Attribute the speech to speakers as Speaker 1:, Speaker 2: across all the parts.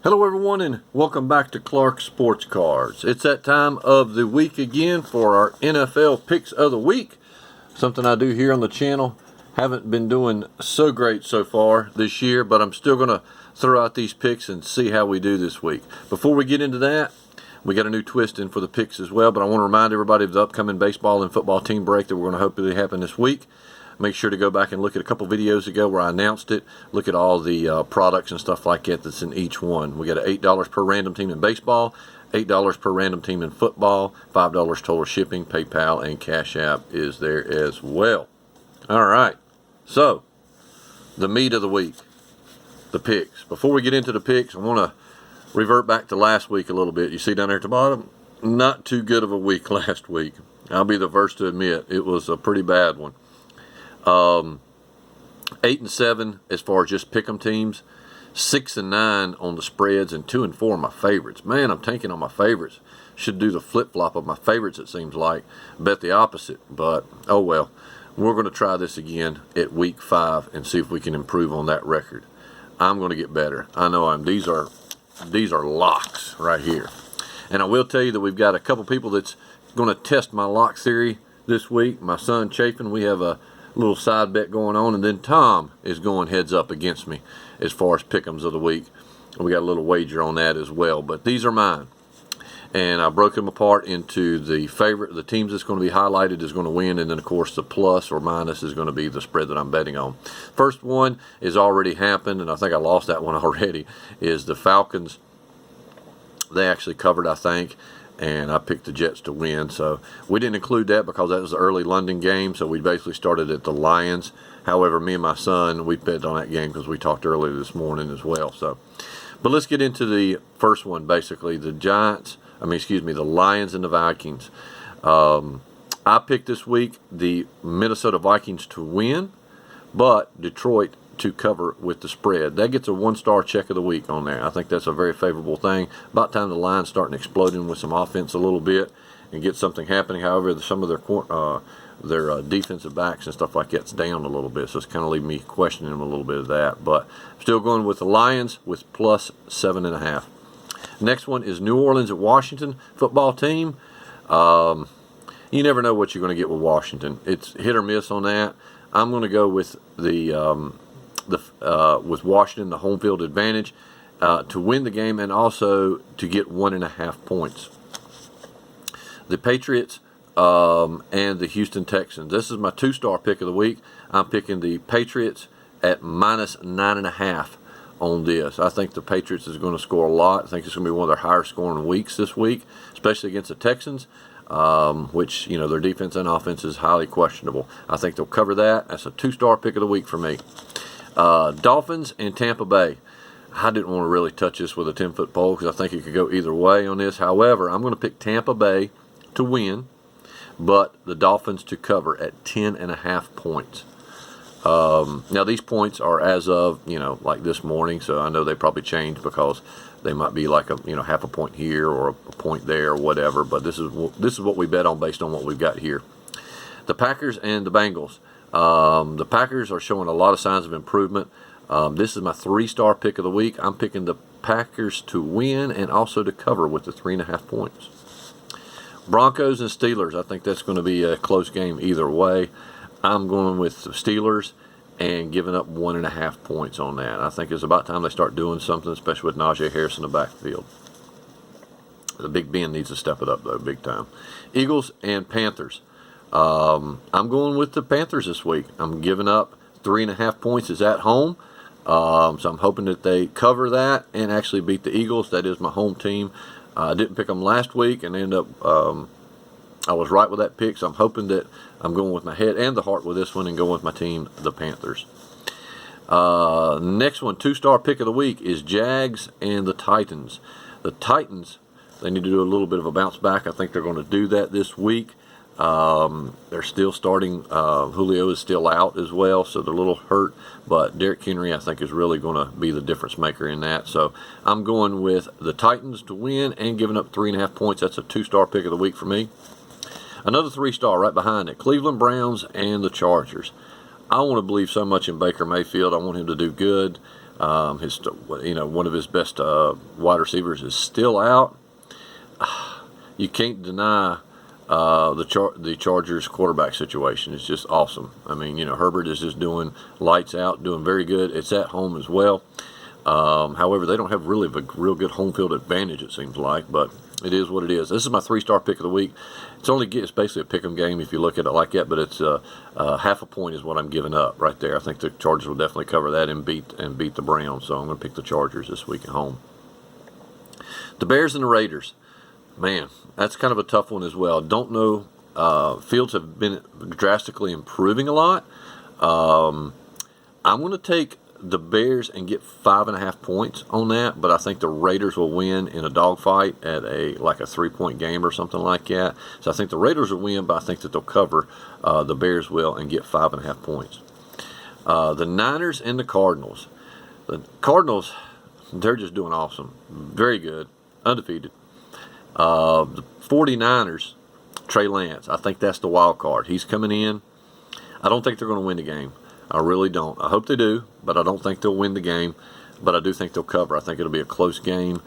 Speaker 1: Hello everyone and welcome back to Clark Sports Cards. It's that time of the week again for our NFL Picks of the Week. Something I do here on the channel. Haven't been doing so great so far this year, but I'm still going to throw out these picks and see how we do this week. Before we get into that, we got a new twist in for the picks as well, but I want to remind everybody of the upcoming baseball and football team break that we're going to hopefully happen this week. Make sure to go back and look at a couple videos ago where I announced it. Look at all the products and stuff like that that's in each one. We got $8 per random team in baseball, $8 per random team in football, $5 total shipping. PayPal and Cash App is there as well. All right, so the meat of the week, the picks. Before we get into the picks, I want to revert back to last week a little bit. You see down there at the bottom, not too good of a week last week. I'll be the first to admit it was a pretty bad one. 8-7 as far as just pick'em teams, 6-9 on the spreads, and 2-4 on my favorites. Man, I'm tanking on my favorites. Should do the flip-flop of my favorites, it seems like. Bet the opposite, but oh well. We're going to try this again at week 5 and see if we can improve on that record. I'm going to get better. I know I am. These are locks right here. And I will tell you that we've got a couple people that's going to test my lock theory this week. My son CHAFIN, we have a little side bet going on, and then TOMM is going heads up against me as far as pick'ems of the week. We got a little wager on that as well, but these are mine, and I broke them apart into the teams that's going to be highlighted is going to win, and then of course the plus or minus is going to be the spread that I'm betting on. First one is already happened, and I think I lost that one already, is the Falcons. They actually covered, I think, and I picked the Jets to win. So we didn't include that because that was the early London game, so we basically started at the Lions. However, me and my son, we bet on that game because we talked earlier this morning as well. So, but let's get into the first one, basically, the Lions and the Vikings. I picked this week the Minnesota Vikings to win, but Detroit to cover with the spread. That gets a 1-star check of the week on there. I think that's a very favorable thing. About time the line's starting exploding with some offense a little bit and get something happening. However, some of their defensive backs and stuff like that's down a little bit, so it's kind of leaving me questioning them a little bit of that. But still going with the Lions with plus 7.5. Next one is New Orleans at Washington football team. You never know what you're going to get with Washington. It's hit or miss on that. I'm going to go with with Washington, the home field advantage, to win the game and also to get 1.5 points. The Patriots and the Houston Texans. This is my 2-star pick of the week. I'm picking the Patriots at minus 9.5 on this. I think the Patriots is going to score a lot. I think it's going to be one of their higher scoring weeks this week, especially against the Texans. Which, their defense and offense is highly questionable. I think they'll cover that. That's a 2-star pick of the week for me. Dolphins and Tampa Bay. I didn't want to really touch this with a 10-foot pole because I think it could go either way on this. However, I'm going to pick Tampa Bay to win, but the Dolphins to cover at 10.5 points. Now, these points are as of, like this morning, so I know they probably changed because they might be like a, half a point here or a point there or whatever, but this is what we bet on based on what we've got here. The Packers and the Bengals. The Packers are showing a lot of signs of improvement. This is my 3-star pick of the week. I'm picking the Packers to win and also to cover with the 3.5 points. Broncos and Steelers. I think that's going to be a close game either way. I'm going with the Steelers and giving up 1.5 points on that. I think it's about time they start doing something, especially with Najee Harris in the backfield. The Big Ben needs to step it up, though, big time. Eagles and Panthers. I'm going with the Panthers this week. I'm giving up 3.5 points. Is at home. So I'm hoping that they cover that and actually beat the Eagles. That is my home team. I didn't pick them last week and end up I was right with that pick, so I'm hoping that I'm going with my head and the heart with this one and going with my team, the Panthers. Next one, 2-star pick of the week, is Jags and the Titans. The Titans, they need to do a little bit of a bounce back. I think they're going to do that this week. They're still starting. Julio is still out as well, so they're a little hurt. But Derrick Henry, I think, is really going to be the difference maker in that. So I'm going with the Titans to win and giving up 3.5 points. That's a 2-star pick of the week for me. Another 3-star right behind it, Cleveland Browns and the Chargers. I want to believe so much in Baker Mayfield. I want him to do good. One of his best wide receivers is still out. You can't deny the Chargers quarterback situation. It's just awesome. I mean, Herbert is just doing lights out, doing very good. It's at home as well. However, they don't have really a real good home field advantage, it seems like, but it is what it is. This is my 3-star pick of the week. It's basically a pick 'em game if you look at it like that, but it's half a point is what I'm giving up right there. I think the Chargers will definitely cover that and beat the Browns, so I'm going to pick the Chargers this week at home. The Bears and the Raiders. Man, that's kind of a tough one as well. Don't know. Fields have been drastically improving a lot. I'm going to take the Bears and get 5.5 points on that, but I think the Raiders will win in a dogfight at a 3-point game or something like that. So I think the Raiders will win, but I think that they'll cover. The Bears will and get 5.5 points. The Niners and the Cardinals. The Cardinals, they're just doing awesome. Very good. Undefeated. The 49ers, Trey Lance, I think that's the wild card. He's coming in. I don't think they're going to win the game. I really don't. I hope they do, but I don't think they'll win the game. But I do think they'll cover. I think it'll be a close game.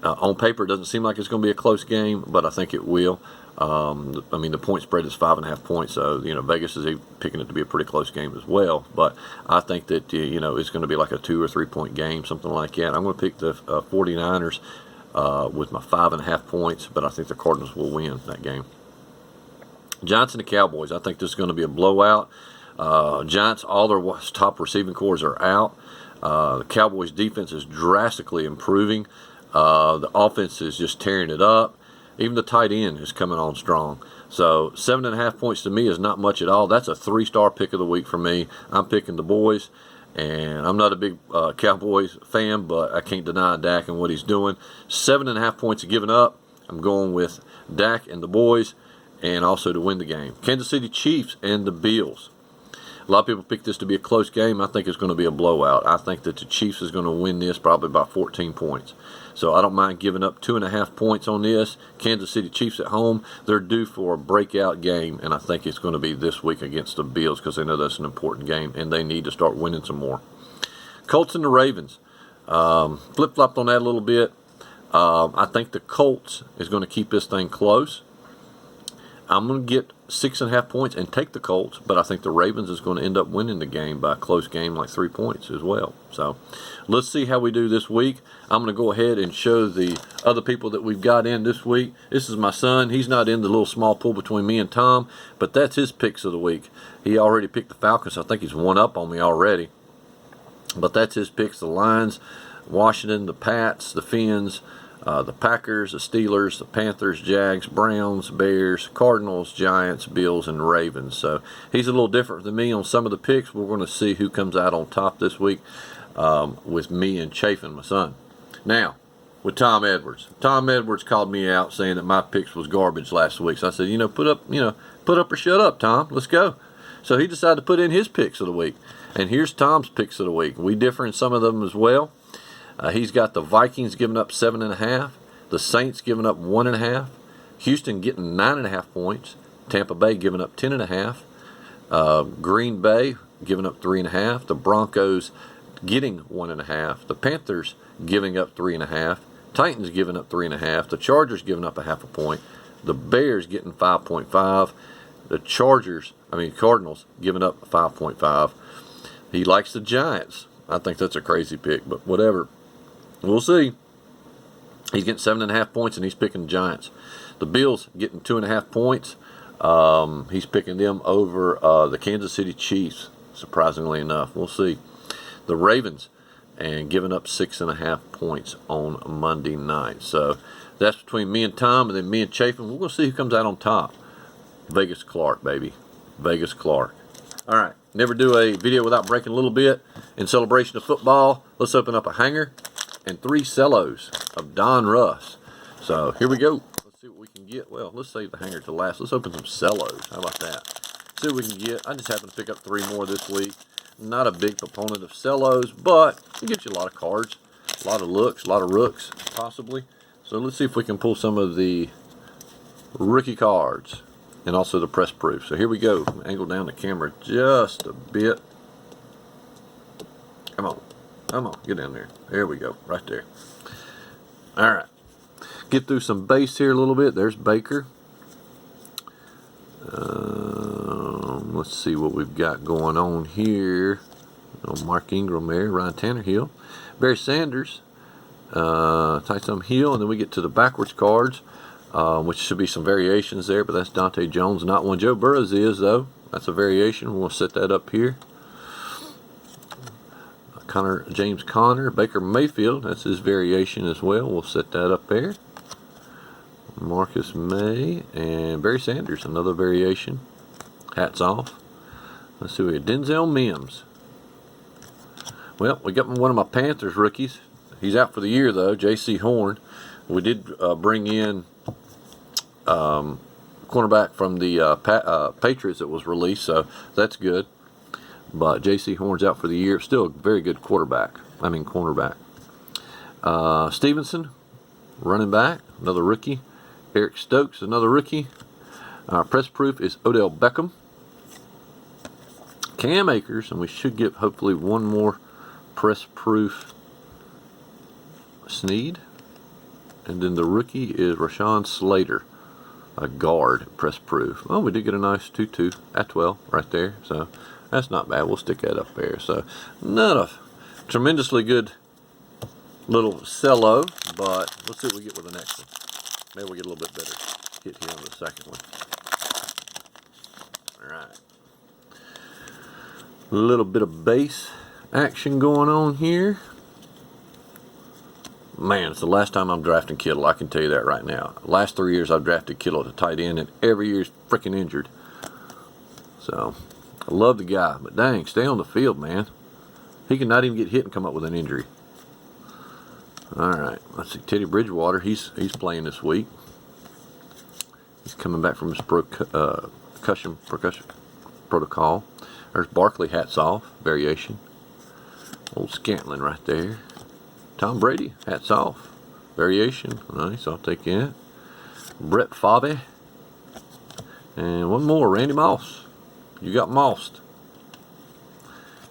Speaker 1: On paper, it doesn't seem like it's going to be a close game, but I think it will. The point spread is 5.5 points, so Vegas is picking it to be a pretty close game as well. But I think that it's going to be like a 2 or 3 point game, something like that. I'm going to pick the 49ers with my 5.5 points, but I think the Cardinals will win that game. Giants and the Cowboys. I think this is going to be a blowout. Giants, all their top receiving cores are out. The Cowboys' defense is drastically improving. The offense is just tearing it up. Even the tight end is coming on strong. So 7.5 points to me is not much at all. That's a 3-star pick of the week for me. I'm picking the boys. And I'm not a big Cowboys fan, but I can't deny Dak and what he's doing. 7.5 points given up. I'm going with Dak and the boys, and also to win the game. Kansas City Chiefs and the Bills. A lot of people pick this to be a close game. I think it's going to be a blowout. I think that the Chiefs is going to win this probably by 14 points. So I don't mind giving up 2.5 points on this. Kansas City Chiefs at home, they're due for a breakout game, and I think it's going to be this week against the Bills because they know that's an important game, and they need to start winning some more. Colts and the Ravens. Flip-flopped on that a little bit. I think the Colts is going to keep this thing close. I'm going to get 6.5 points and take the Colts, but I think the Ravens is going to end up winning the game by a close game, like 3 points as well. So let's see how we do this week. I'm going to go ahead and show the other people that we've got in this week. This is my son. He's not in the little small pool between me and Tom, but that's his picks of the week. He already picked the Falcons. I think he's one up on me already. But that's his picks. The Lions, Washington, the Pats, the Fins, the Packers, the Steelers, the Panthers, Jags, Browns, Bears, Cardinals, Giants, Bills, and Ravens. So he's a little different than me on some of the picks. We're going to see who comes out on top this week with me and CHAFIN, my son. Now, with Tom Edwards. Tom Edwards called me out saying that my picks was garbage last week. So I said, put up or shut up, Tom. Let's go. So he decided to put in his picks of the week. And here's Tom's picks of the week. We differ in some of them as well. He's got the Vikings giving up 7.5, the Saints giving up 1.5, Houston getting 9.5 points, Tampa Bay giving up 10.5, Green Bay giving up 3.5, the Broncos getting 1.5, the Panthers giving up 3.5, Titans giving up 3.5, the Chargers giving up 0.5 point, the Bears getting 5.5, the Cardinals giving up 5.5. He likes the Giants. I think that's a crazy pick, but whatever. We'll see. He's getting 7.5 points, and he's picking the Giants. The Bills getting 2.5 points. He's picking them over the Kansas City Chiefs, surprisingly enough. We'll see. The Ravens, and giving up 6.5 points on Monday night. So that's between me and Tom, and then me and CHAFIN. We're going to see who comes out on top. Vegas Clark, baby. Vegas Clark. All right. Never do a video without breaking a little bit. In celebration of football, let's open up a hanger and 3 cellos of Donruss. So here we go. Let's see what we can get. Well, let's save the hanger to last. Let's open some cellos. How about that? See what we can get. I just happened to pick up 3 more this week. Not a big proponent of cellos, but it gets you a lot of cards, a lot of looks, a lot of rooks, possibly. So let's see if we can pull some of the rookie cards and also the press proof. So here we go. Angle down the camera just a bit. Come on. Come on, get down there. There we go, right there. All right. Get through some base here a little bit. There's Baker. Let's see what we've got going on here. Oh, Mark Ingram there, Ryan Tannehill, Barry Sanders, Tyson Hill, and then we get to the backwards cards, which should be some variations there, but that's Dante Jones, not one. Joe Burrow's is, though. That's a variation. We'll set that up here. James Conner, Baker Mayfield, that's his variation as well. We'll set that up there. Marcus May and Barry Sanders, another variation. Hats off. Let's see, we got Denzel Mims. Well, we got one of my Panthers rookies. He's out for the year, though, J.C. Horn. We did bring in cornerback from the Patriots that was released, so that's good. But J.C. Horn's out for the year. Still a very good cornerback. Stevenson, running back, another rookie. Eric Stokes, another rookie. Our press proof is Odell Beckham. Cam Akers, and we should get hopefully one more press proof Sneed. And then the rookie is Rashawn Slater, a guard, press proof. Oh, we did get a nice 2-2 at 12 right there. So that's not bad. We'll stick that up there. So not a tremendously good little cello, but let's see what we get with the next one. Maybe we get a little bit better hit here on the second one. All right. A little bit of base action going on here. Man, it's the last time I'm drafting Kittle. I can tell you that right now. Last 3 years I've drafted Kittle at a tight end, and every year he's freaking injured. So, I love the guy, but dang, stay on the field, man. He cannot even get hit and come up with an injury. All right, let's see. Teddy Bridgewater, he's playing this week. He's coming back from his percussion protocol. There's Barkley, hats off, variation. Old Scantling right there. Tom Brady, hats off, variation. Nice, I'll take that. Brett Favre. And one more, Randy Moss. You got mossed.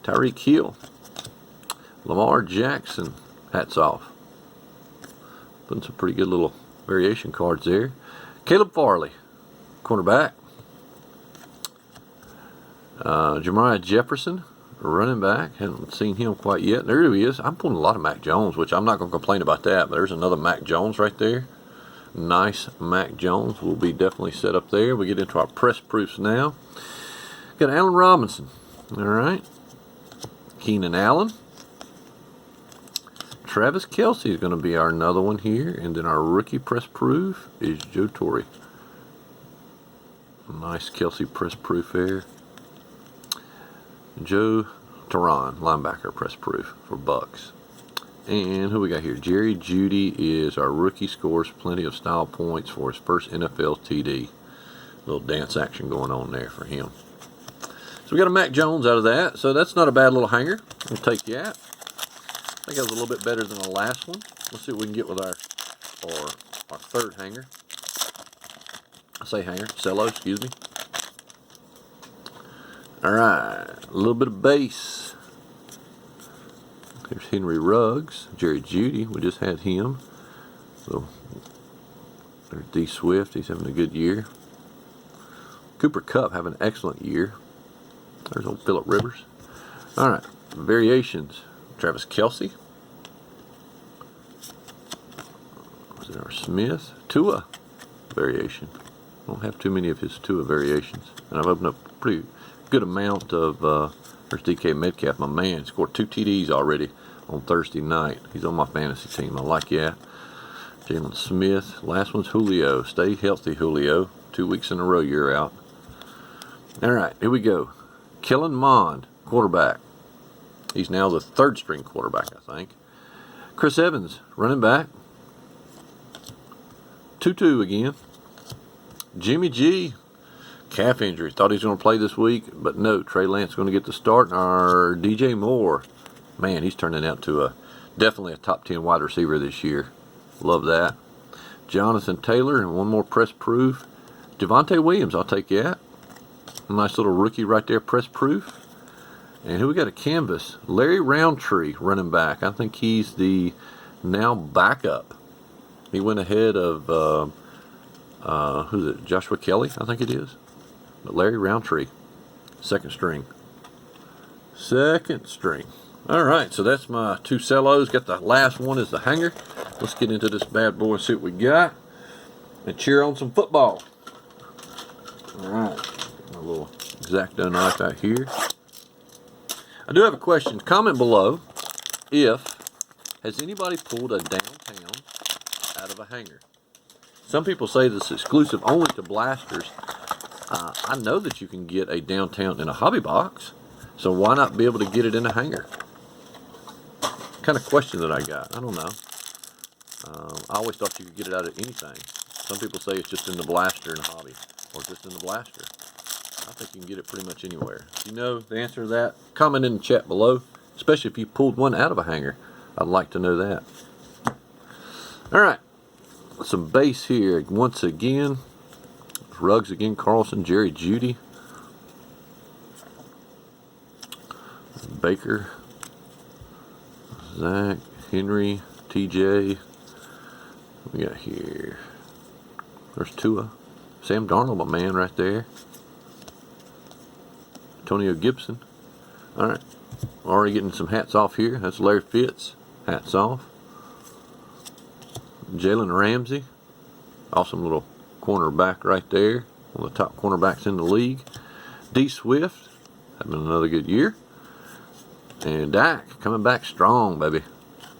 Speaker 1: Tyreek Hill. Lamar Jackson, hats off. Putting some pretty good little variation cards there. Caleb Farley, cornerback. Jamariah Jefferson, running back. Haven't seen him quite yet. There he is. I'm pulling a lot of Mac Jones, which I'm not going to complain about that. But there's another Mac Jones right there. Nice Mac Jones will be definitely set up there. We get into our press proofs now. Got Allen Robinson. All right. Keenan Allen. Travis Kelce is going to be our another one here. And then our rookie press proof is Joe Torre. Nice Kelce press proof there. Joe Teron, linebacker press proof for Bucks. And who we got here? Jerry Jeudy is our rookie, scores plenty of style points for his first NFL TD. Little dance action going on there for him. So we got a Mac Jones out of that. So that's not a bad little hanger. We'll take that. I think that was a little bit better than the last one. Let's see what we can get with our third hanger. I say hanger, cello, excuse me. All right, a little bit of base. There's Henry Ruggs, Jerry Jeudy. We just had him. So there's D Swift. He's having a good year. Cooper Kupp having an excellent year. There's old Phillip Rivers. All right, variations. Travis Kelce. Was it our Smith? Tua variation. I don't have too many of his Tua variations. And I've opened up a pretty good amount of, there's DK Metcalf, my man. Scored 2 TDs already on Thursday night. He's on my fantasy team. I like that. Jalen Smith. Last one's Julio. Stay healthy, Julio. 2 weeks in a row you're out. All right, here we go. Kellen Mond, quarterback. He's now the third string quarterback, I think. Chris Evans, running back. 2-2 again. Jimmy G, calf injury. Thought he was going to play this week, but no. Trey Lance is going to get the start. And our DJ Moore, man, he's turning out to definitely a top 10 wide receiver this year. Love that. Jonathan Taylor, and one more press proof. Javonte Williams, I'll take that. Nice little rookie right there, press proof. And who we got a canvas? Larry Roundtree, running back. I think he's the now backup. He went ahead of, who's it? Joshua Kelly, I think it is. But Larry Roundtree, second string. Second string. All right, so that's my two cellos. Got the last one is the hanger. Let's get into this bad boy and see what we got. And cheer on some football. All right, a little X-Acto knife out here. I do have a question. Comment below has anybody pulled a downtown out of a hanger? Some people say this is exclusive only to blasters. I know that you can get a downtown in a hobby box, so why not be able to get it in a hanger? Kind of question that I got. I don't know. I always thought you could get it out of anything. Some people say it's just in the blaster in a hobby, or just in the blaster. I think you can get it pretty much anywhere. If you know the answer to that, comment in the chat below, especially if you pulled one out of a hanger. I'd like to know that. All right, some base here once again. Ruggs again, Carlson, Jerry Jeudy, Baker, Zach, Henry, TJ. What we got here? There's Tua, Sam Darnold, my man, right there. Antonio Gibson. All right, already getting some hats off here. That's Larry Fitz. Hats off. Jalen Ramsey, awesome little cornerback right there. One of the top cornerbacks in the league. D Swift, having another good year. And Dak coming back strong, baby.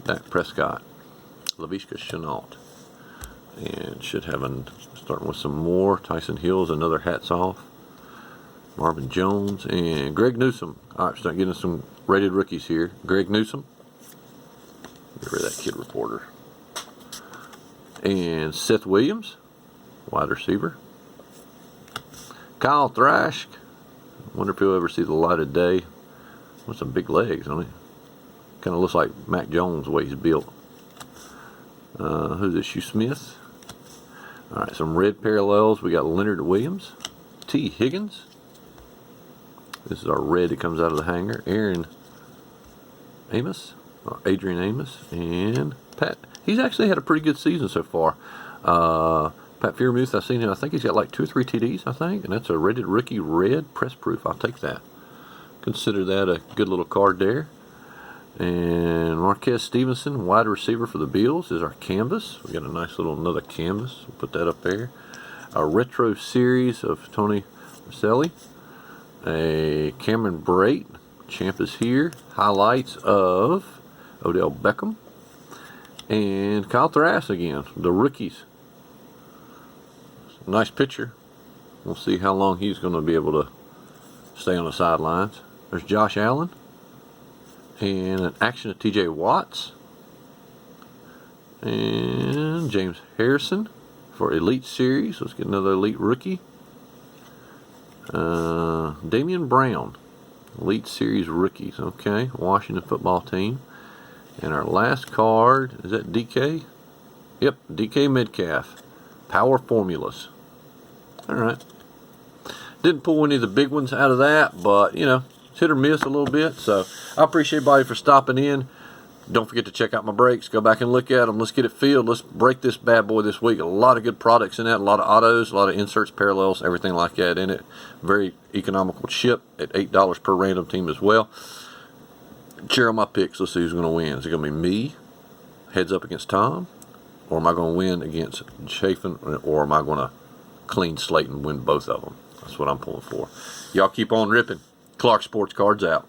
Speaker 1: Dak Prescott. Laviska Shenault. And should have starting with some more. Tyson Hill's another hats off. Marvin Jones and Greg Newsome. All right, start getting some rated rookies here. Greg Newsome. Get rid of that kid reporter. And Seth Williams, wide receiver. Kyle Trask. Wonder if he'll ever see the light of day. With some big legs on it. Kind of looks like Mac Jones the way he's built. Who's this? Hugh Smith. All right, some red parallels. We got Leonard Williams. T. Higgins. This is our red that comes out of the hanger. Aaron Amos. Or Adrian Amos. And Pat. He's actually had a pretty good season so far. Pat Freiermuth, I've seen him. I think he's got like 2 or 3 TDs, I think. And that's a rated rookie red press proof. I'll take that. Consider that a good little card there. And Marquez Stevenson, wide receiver for the Bills, is our canvas. We got a nice little another canvas. We'll put that up there. A retro series of Tony Marcelli. A Cameron Brate. Champ is here. Highlights of Odell Beckham. And Kyle Trask again. The rookies. Nice picture. We'll see how long he's going to be able to stay on the sidelines. There's Josh Allen. And an action of TJ Watts. And James Harrison for Elite Series. Let's get another Elite rookie. Damian Brown. Elite Series rookies. Okay. Washington football team. And our last card, is that DK? Yep, DK Metcalf. Power Formulas. Alright. Didn't pull any of the big ones out of that, but, you know, it's hit or miss a little bit. So, I appreciate everybody for stopping in. Don't forget to check out my breaks. Go back and look at them. Let's get it filled. Let's break this bad boy this week. A lot of good products in that. A lot of autos, a lot of inserts, parallels, everything like that in it. Very economical ship at $8 per random team as well. Cheer on my picks. Let's see who's going to win. Is it going to be me, heads up against Tom? Or am I going to win against Chafin? Or am I going to clean slate and win both of them? That's what I'm pulling for. Y'all keep on ripping. Clark Sports Cards out.